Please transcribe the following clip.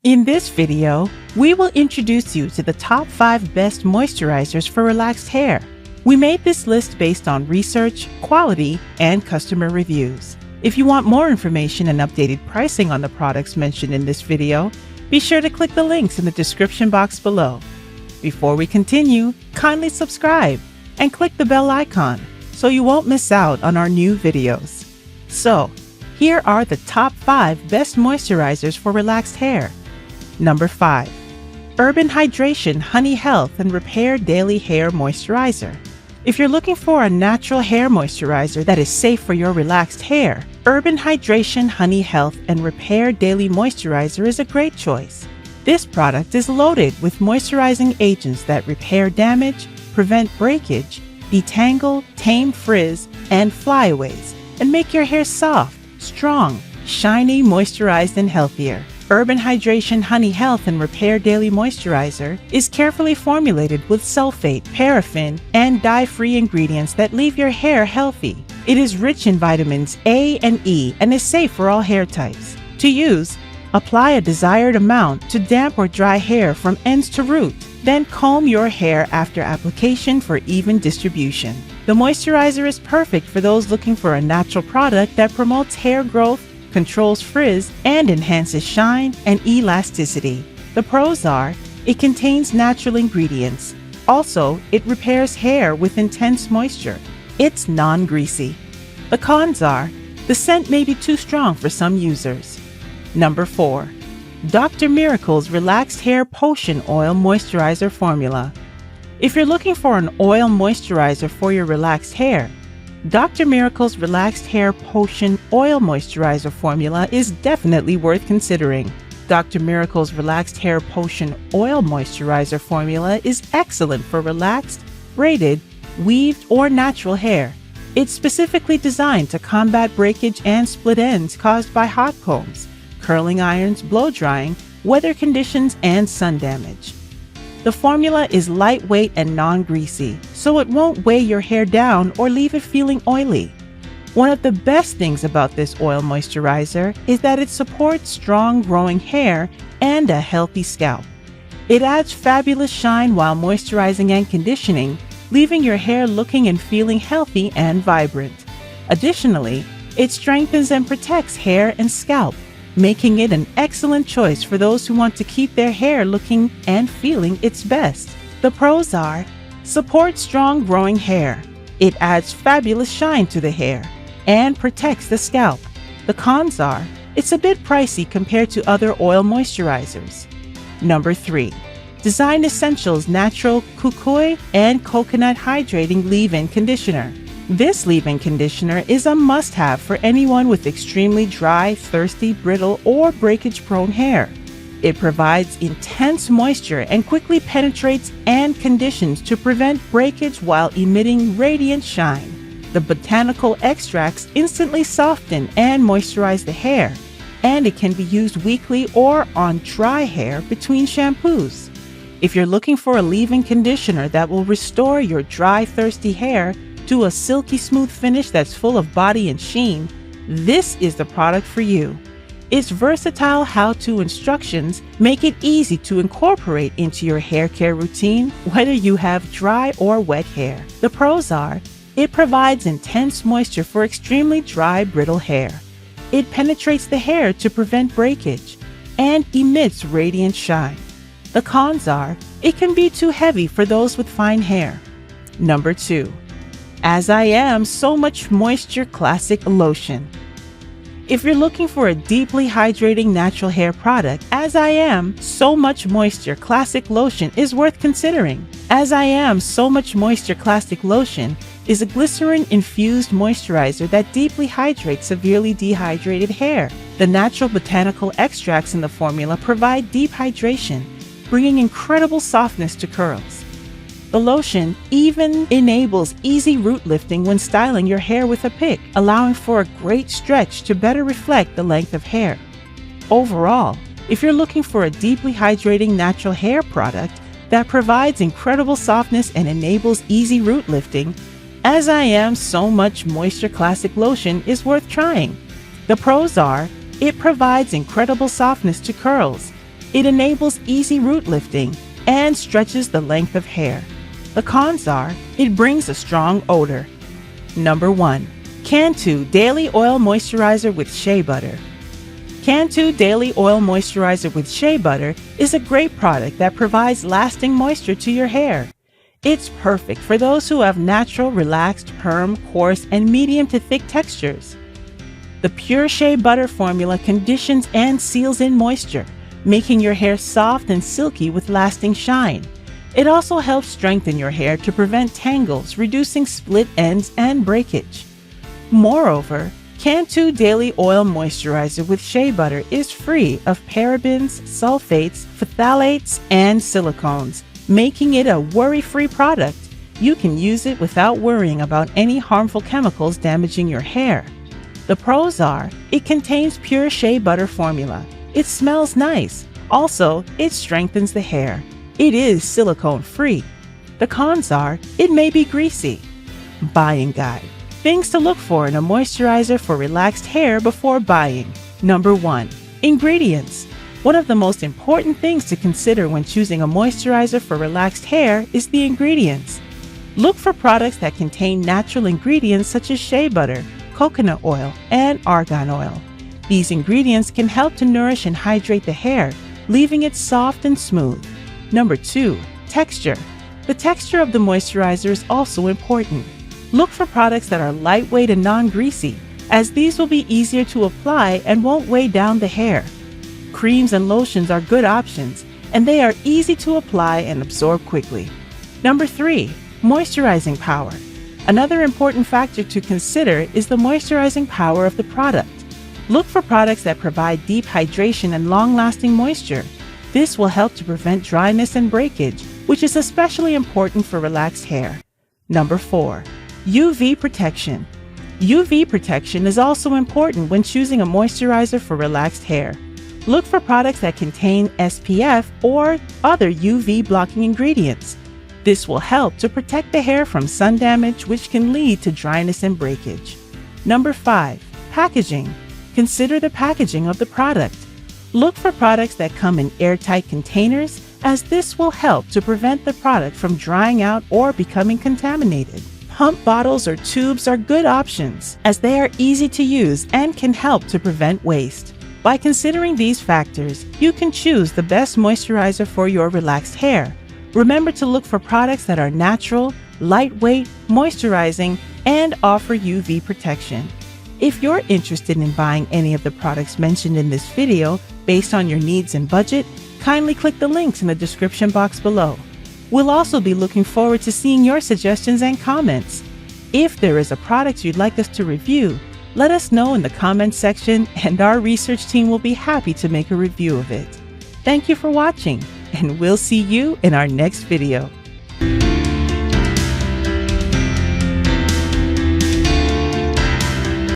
In this video, we will introduce you to the top 5 best moisturizers for relaxed hair. We made this list based on research, quality, and customer reviews. If you want more information and updated pricing on the products mentioned in this video, be sure to click the links in the description box below. Before we continue, kindly subscribe and click the bell icon so you won't miss out on our new videos. So, here are the top 5 best moisturizers for relaxed hair. Number 5. Urban Hydration Honey Health and Repair Daily Hair Moisturizer. If you're looking for a natural hair moisturizer that is safe for your relaxed hair, Urban Hydration Honey Health and Repair Daily Moisturizer is a great choice. This product is loaded with moisturizing agents that repair damage, prevent breakage, detangle, tame frizz, and flyaways, and make your hair soft, strong, shiny, moisturized, and healthier. Urban Hydration Honey Health and Repair Daily Moisturizer is carefully formulated with sulfate, paraffin, and dye-free ingredients that leave your hair healthy. It is rich in vitamins A and E and is safe for all hair types. To use, apply a desired amount to damp or dry hair from ends to root. Then comb your hair after application for even distribution. The moisturizer is perfect for those looking for a natural product that promotes hair growth, controls frizz, and enhances shine and elasticity. The pros are, it contains natural ingredients. Also, it repairs hair with intense moisture. It's non-greasy. The cons are, the scent may be too strong for some users. Number 4. Dr. Miracle's Relaxed Hair Potion Oil Moisturizer Formula. If you're looking for an oil moisturizer for your relaxed hair, Dr. Miracle's Relaxed Hair Potion Oil Moisturizer Formula is definitely worth considering. Dr. Miracle's Relaxed Hair Potion Oil Moisturizer Formula is excellent for relaxed, braided, weaved, or natural hair. It's specifically designed to combat breakage and split ends caused by hot combs, curling irons, blow drying, weather conditions, and sun damage. The formula is lightweight and non-greasy, so it won't weigh your hair down or leave it feeling oily. One of the best things about this oil moisturizer is that it supports strong growing hair and a healthy scalp. It adds fabulous shine while moisturizing and conditioning, leaving your hair looking and feeling healthy and vibrant. Additionally, it strengthens and protects hair and scalp, making it an excellent choice for those who want to keep their hair looking and feeling its best. The pros are, support strong growing hair. It adds fabulous shine to the hair and protects the scalp. The cons are, it's a bit pricey compared to other oil moisturizers. Number 3. Design Essentials Natural Kukui and Coconut Hydrating Leave-In Conditioner. This leave-in conditioner is a must-have for anyone with extremely dry, thirsty, brittle, or breakage-prone hair. It provides intense moisture and quickly penetrates and conditions to prevent breakage while emitting radiant shine. The botanical extracts instantly soften and moisturize the hair, and it can be used weekly or on dry hair between shampoos. If you're looking for a leave-in conditioner that will restore your dry, thirsty hair to a silky smooth finish that's full of body and sheen, this is the product for you. Its versatile how-to instructions make it easy to incorporate into your hair care routine, whether you have dry or wet hair. The pros are, it provides intense moisture for extremely dry, brittle hair. It penetrates the hair to prevent breakage and emits radiant shine. The cons are, it can be too heavy for those with fine hair. Number 2. As I Am So Much Moisture Classic Lotion. If you're looking for a deeply hydrating natural hair product, As I Am So Much Moisture Classic Lotion is worth considering. As I Am So Much Moisture Classic Lotion is a glycerin-infused moisturizer that deeply hydrates severely dehydrated hair. The natural botanical extracts in the formula provide deep hydration, bringing incredible softness to curls. The lotion even enables easy root lifting when styling your hair with a pick, allowing for a great stretch to better reflect the length of hair. Overall, if you're looking for a deeply hydrating natural hair product that provides incredible softness and enables easy root lifting, As I Am So Much Moisture Classic Lotion is worth trying. The pros are, it provides incredible softness to curls, It enables easy root lifting and stretches the length of hair. The cons are, it brings a strong odor. Number 1. Cantu Daily Oil Moisturizer with Shea Butter. Cantu Daily Oil Moisturizer with Shea Butter is a great product that provides lasting moisture to your hair. It's perfect for those who have natural, relaxed, perm, coarse, and medium to thick textures. The pure shea butter formula conditions and seals in moisture, making your hair soft and silky with lasting shine. It also helps strengthen your hair to prevent tangles, reducing split ends and breakage. Moreover, Cantu Daily Oil Moisturizer with Shea Butter is free of parabens, sulfates, phthalates, and silicones, making it a worry-free product. You can use it without worrying about any harmful chemicals damaging your hair. The pros are, it contains pure shea butter formula. It smells nice. Also, it strengthens the hair. It is silicone-free. The cons are, it may be greasy. Buying guide. Things to look for in a moisturizer for relaxed hair before buying. Number 1. Ingredients. One of the most important things to consider when choosing a moisturizer for relaxed hair is the ingredients. Look for products that contain natural ingredients such as shea butter, coconut oil, and argan oil. These ingredients can help to nourish and hydrate the hair, leaving it soft and smooth. Number 2. Texture. The texture of the moisturizer is also important. Look for products that are lightweight and non-greasy, as these will be easier to apply and won't weigh down the hair. Creams and lotions are good options, and they are easy to apply and absorb quickly. Number 3. Moisturizing power. Another important factor to consider is the moisturizing power of the product. Look for products that provide deep hydration and long-lasting moisture. This will help to prevent dryness and breakage, which is especially important for relaxed hair. Number 4. UV protection. UV protection is also important when choosing a moisturizer for relaxed hair. Look for products that contain SPF or other UV blocking ingredients. This will help to protect the hair from sun damage, which can lead to dryness and breakage. Number 5. Packaging. Consider the packaging of the product. Look for products that come in airtight containers, as this will help to prevent the product from drying out or becoming contaminated. Pump bottles or tubes are good options, as they are easy to use and can help to prevent waste. By considering these factors, you can choose the best moisturizer for your relaxed hair. Remember to look for products that are natural, lightweight, moisturizing, and offer UV protection. If you're interested in buying any of the products mentioned in this video based on your needs and budget, kindly click the links in the description box below. We'll also be looking forward to seeing your suggestions and comments. If there is a product you'd like us to review, let us know in the comments section and our research team will be happy to make a review of it. Thank you for watching, and we'll see you in our next video.